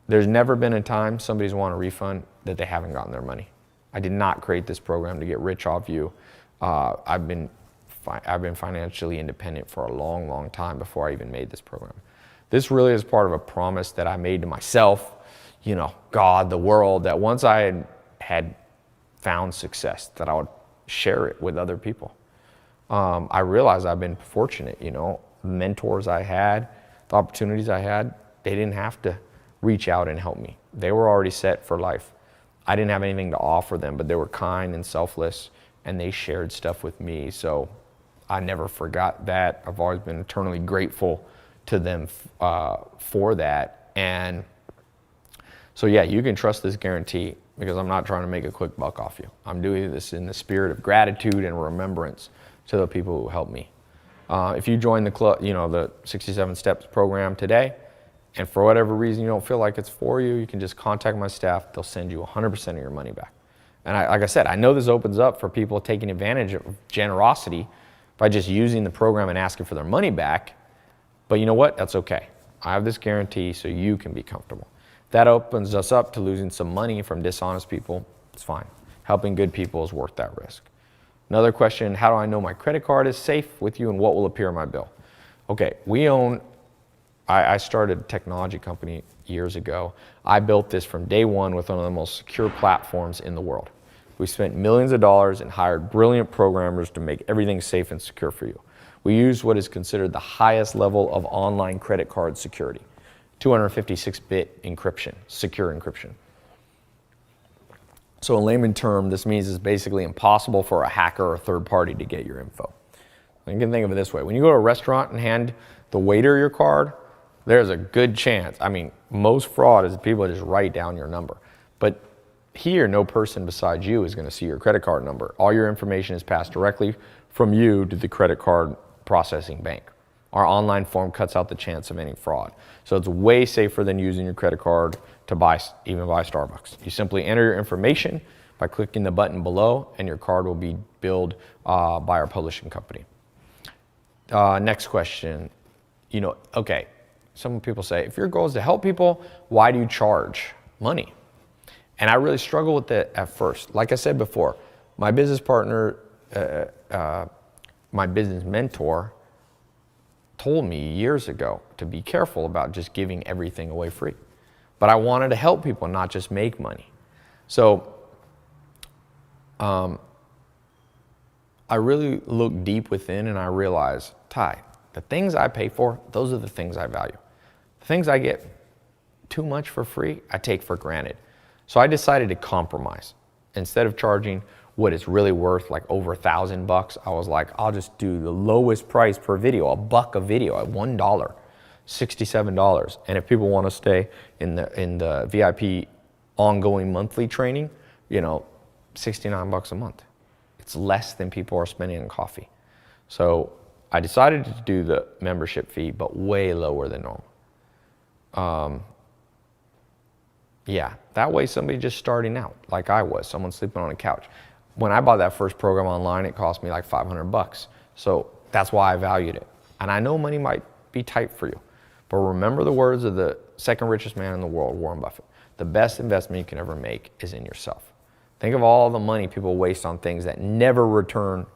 There's never been a time somebody's won a refund that they haven't gotten their money. I did not create this program to get rich off you. I've been financially independent for a long, long time before I even made this program. This really is part of a promise that I made to myself, God, the world, that once I had found success, that I would share it with other people. I realized I've been fortunate, the mentors I had, the opportunities I had, they didn't have to reach out and help me. They were already set for life. I didn't have anything to offer them, but they were kind and selfless, and they shared stuff with me. So I never forgot that. I've always been eternally grateful to them for that. And so yeah, you can trust this guarantee because I'm not trying to make a quick buck off you. I'm doing this in the spirit of gratitude and remembrance to the people who helped me. If you join the club, the 67 Steps program today, and for whatever reason you don't feel like it's for you, you can just contact my staff. They'll send you 100% of your money back. And like I said, I know this opens up for people taking advantage of generosity by just using the program and asking for their money back. But you know what? That's okay. I have this guarantee so you can be comfortable. That opens us up to losing some money from dishonest people. It's fine. Helping good people is worth that risk. Another question, how do I know my credit card is safe with you and what will appear on my bill? Okay, I started a technology company years ago. I built this from day one with one of the most secure platforms in the world. We spent millions of dollars and hired brilliant programmers to make everything safe and secure for you. We used what is considered the highest level of online credit card security, 256-bit encryption, secure encryption. So in layman term, this means it's basically impossible for a hacker or a third party to get your info. You can think of it this way. When you go to a restaurant and hand the waiter your card, there's a good chance. Most fraud is people just write down your number. But here, no person besides you is going to see your credit card number. All your information is passed directly from you to the credit card processing bank. Our online form cuts out the chance of any fraud. So it's way safer than using your credit card to even buy Starbucks. You simply enter your information by clicking the button below and your card will be billed by our publishing company. Next question. Okay, some people say, if your goal is to help people, why do you charge money? And I really struggled with it at first. Like I said before, my business partner, my business mentor, told me years ago to be careful about just giving everything away free. But I wanted to help people, not just make money. So I really looked deep within and I realized, Ty, the things I pay for, those are the things I value. The things I get too much for free, I take for granted. So I decided to compromise. Instead of charging what it's really worth, like over $1,000, I was like, I'll just do the lowest price per video, $1 a video at $1, $67. And if people want to stay in the VIP ongoing monthly training, $69 a month. It's less than people are spending on coffee. So I decided to do the membership fee, but way lower than normal. Yeah, that way somebody just starting out, like I was, someone sleeping on a couch. When I bought that first program online, it cost me like $500. So that's why I valued it. And I know money might be tight for you, but remember the words of the second richest man in the world, Warren Buffett. The best investment you can ever make is in yourself. Think of all the money people waste on things that never return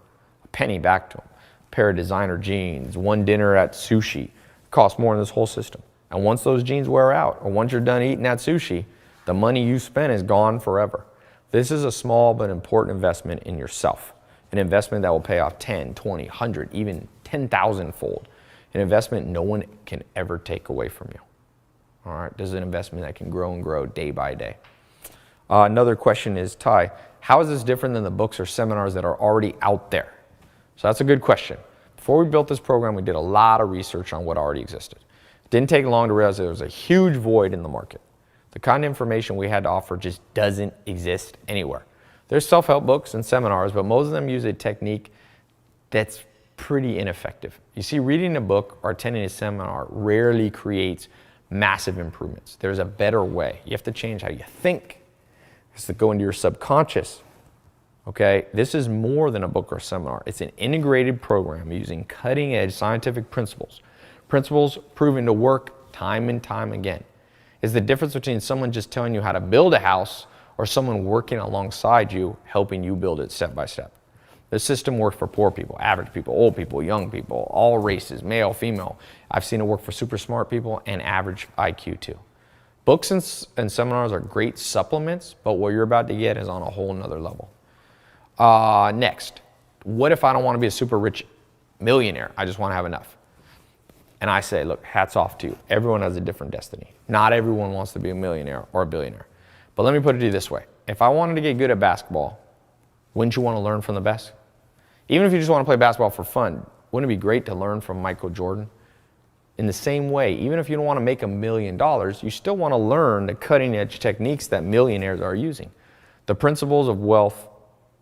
a penny back to them. A pair of designer jeans, one dinner at sushi, costs more than this whole system. And once those jeans wear out, or once you're done eating that sushi, the money you spent is gone forever. This is a small but important investment in yourself. An investment that will pay off 10, 20, 100, even 10,000 fold. An investment no one can ever take away from you. All right, this is an investment that can grow and grow day by day. Another question is, Ty, how is this different than the books or seminars that are already out there? So that's a good question. Before we built this program, we did a lot of research on what already existed. It didn't take long to realize there was a huge void in the market. The kind of information we had to offer just doesn't exist anywhere. There's self-help books and seminars, but most of them use a technique that's pretty ineffective. You see, reading a book or attending a seminar rarely creates massive improvements. There's a better way. You have to change how you think. It's to go into your subconscious. Okay? This is more than a book or seminar. It's an integrated program using cutting-edge scientific principles. Principles proven to work time and time again. It's the difference between someone just telling you how to build a house or someone working alongside you, helping you build it step by step. The system works for poor people, average people, old people, young people, all races, male, female. I've seen it work for super smart people and average IQ too. Books and seminars are great supplements, but what you're about to get is on a whole nother level. Next, what if I don't want to be a super rich millionaire? I just want to have enough. And I say, look, hats off to you. Everyone has a different destiny. Not everyone wants to be a millionaire or a billionaire. But let me put it to you this way. If I wanted to get good at basketball, wouldn't you want to learn from the best? Even if you just want to play basketball for fun, wouldn't it be great to learn from Michael Jordan? In the same way, even if you don't want to make $1 million, you still want to learn the cutting edge techniques that millionaires are using. The principles of wealth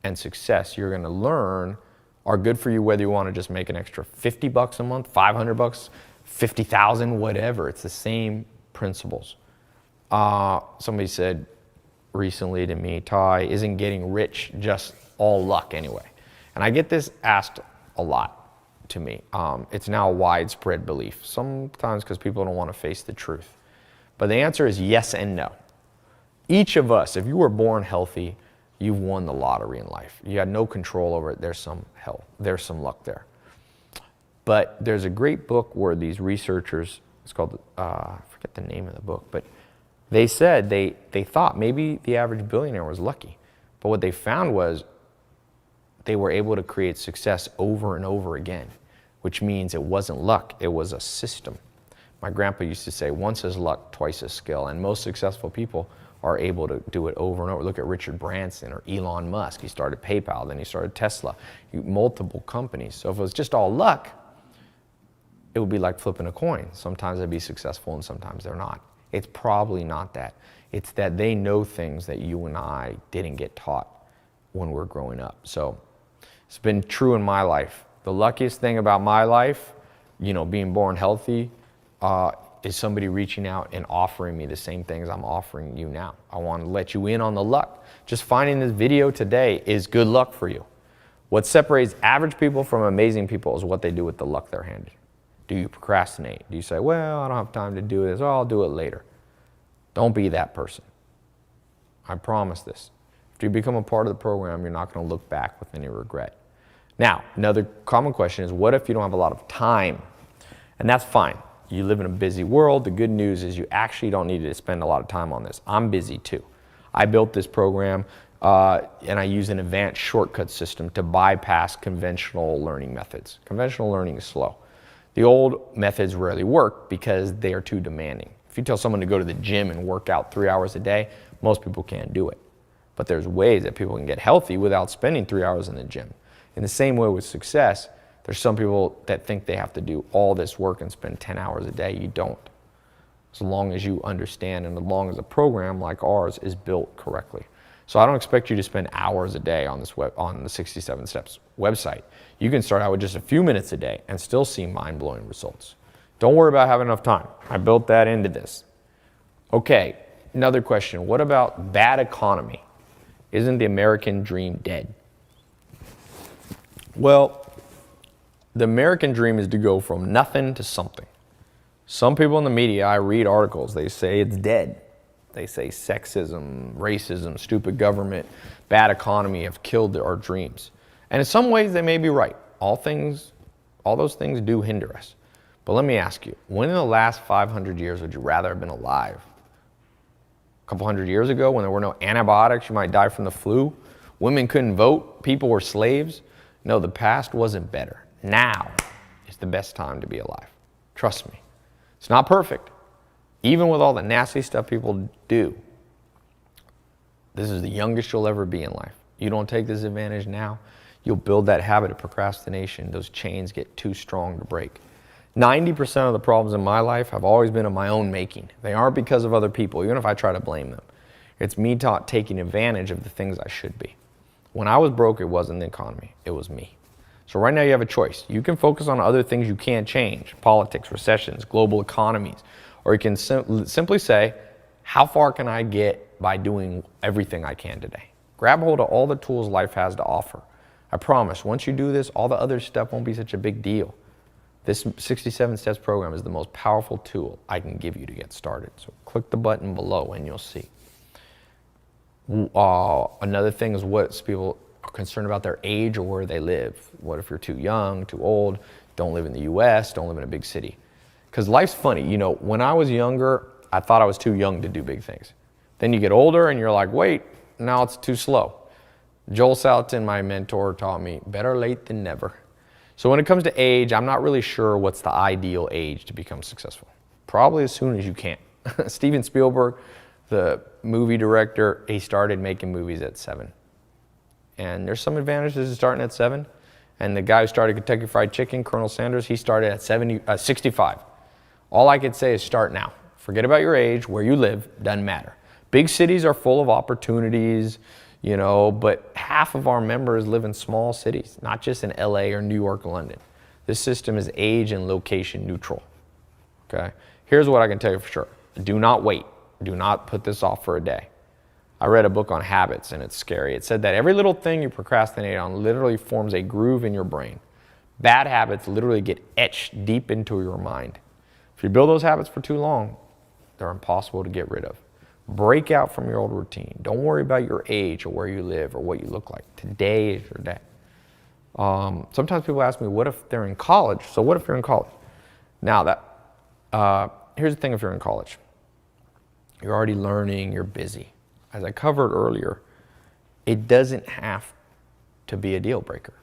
and success you're going to learn are good for you whether you want to just make an extra $50 a month, $500, 50,000, whatever. It's the same principles. Somebody said recently to me, Ty, isn't getting rich just all luck anyway? And I get this asked a lot to me. It's now a widespread belief, sometimes because people don't want to face the truth. But the answer is yes and no. Each of us, if you were born healthy, you've won the lottery in life. You had no control over it. There's some health. There's some luck there. But there's a great book where these researchers, it's called, I forget the name of the book, but they said they thought maybe the average billionaire was lucky. But what they found was they were able to create success over and over again, which means it wasn't luck, it was a system. My grandpa used to say, once is luck, twice is skill. And most successful people are able to do it over and over. Look at Richard Branson or Elon Musk. He started PayPal, then he started Tesla, multiple companies. So if it was just all luck, it would be like flipping a coin. Sometimes they'd be successful and sometimes they're not. It's probably not that. It's that they know things that you and I didn't get taught when we're growing up. So it's been true in my life. The luckiest thing about my life, being born healthy, is somebody reaching out and offering me the same things I'm offering you now. I want to let you in on the luck. Just finding this video today is good luck for you. What separates average people from amazing people is what they do with the luck they're handed. Do you procrastinate? Do you say, well, I don't have time to do this, I'll do it later? Don't be that person. I promise this. If you become a part of the program, you're not going to look back with any regret. Now, another common question is, what if you don't have a lot of time? And that's fine. You live in a busy world. The good news is you actually don't need to spend a lot of time on this. I'm busy too. I built this program and I use an advanced shortcut system to bypass conventional learning methods. Conventional learning is slow. The old methods rarely work because they are too demanding. If you tell someone to go to the gym and work out 3 hours a day, most people can't do it. But there's ways that people can get healthy without spending 3 hours in the gym. In the same way with success, there's some people that think they have to do all this work and spend 10 hours a day. You don't. As long as you understand and as long as a program like ours is built correctly. So I don't expect you to spend hours a day on on the 67 Steps website. You can start out with just a few minutes a day and still see mind-blowing results. Don't worry about having enough time. I built that into this. Okay, another question. What about bad economy? Isn't the American dream dead? Well, the American dream is to go from nothing to something. Some people in the media, I read articles, they say it's dead. They say sexism, racism, stupid government, bad economy have killed our dreams. And in some ways they may be right. All those things do hinder us. But let me ask you, when in the last 500 years would you rather have been alive? A couple hundred years ago when there were no antibiotics, you might die from the flu. Women couldn't vote, people were slaves. No, the past wasn't better. Now is the best time to be alive. Trust me. It's not perfect. Even with all the nasty stuff people do, this is the youngest you'll ever be in life. You don't take this advantage now, you'll build that habit of procrastination. Those chains get too strong to break. 90% of the problems in my life have always been of my own making. They aren't because of other people, even if I try to blame them. It's me taking advantage of the things I should be. When I was broke, it wasn't the economy, it was me. So right now you have a choice. You can focus on other things you can't change, politics, recessions, global economies, or you can simply say, how far can I get by doing everything I can today? Grab hold of all the tools life has to offer. I promise, once you do this, all the other stuff won't be such a big deal. This 67 Steps program is the most powerful tool I can give you to get started. So click the button below and you'll see. Another thing is what people are concerned about their age or where they live. What if you're too young, too old, don't live in the US, don't live in a big city? Because life's funny. You know, when I was younger, I thought I was too young to do big things. Then you get older and you're like, wait, now it's too slow. Joel Salatin, my mentor, taught me, better late than never. So when it comes to age, I'm not really sure what's the ideal age to become successful. Probably as soon as you can. Steven Spielberg, the movie director, he started making movies at 7. And there's some advantages to starting at 7. And the guy who started Kentucky Fried Chicken, Colonel Sanders, he started at 65. All I could say is start now. Forget about your age, where you live, doesn't matter. Big cities are full of opportunities, you know, but half of our members live in small cities, not just in LA or New York, London. This system is age and location neutral, okay? Here's what I can tell you for sure. Do not wait. Do not put this off for a day. I read a book on habits and it's scary. It said that every little thing you procrastinate on literally forms a groove in your brain. Bad habits literally get etched deep into your mind. If you build those habits for too long, they're impossible to get rid of. Break out from your old routine. Don't worry about your age or where you live or what you look like. Today is your day. Sometimes people ask me, what if they're in college? So what if you're in college? Now, here's the thing if you're in college. You're already learning, you're busy. As I covered earlier, it doesn't have to be a deal breaker.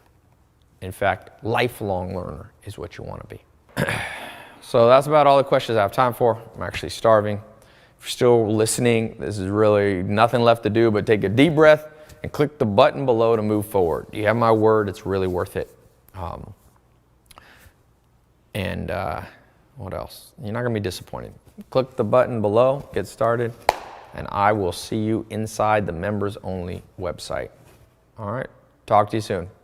In fact, lifelong learner is what you want to be. So that's about all the questions I have time for. I'm actually starving. If you're still listening, this is really nothing left to do but take a deep breath and click the button below to move forward. You have my word, it's really worth it. What else? You're not gonna be disappointed. Click the button below, get started, and I will see you inside the members only website. All right, talk to you soon.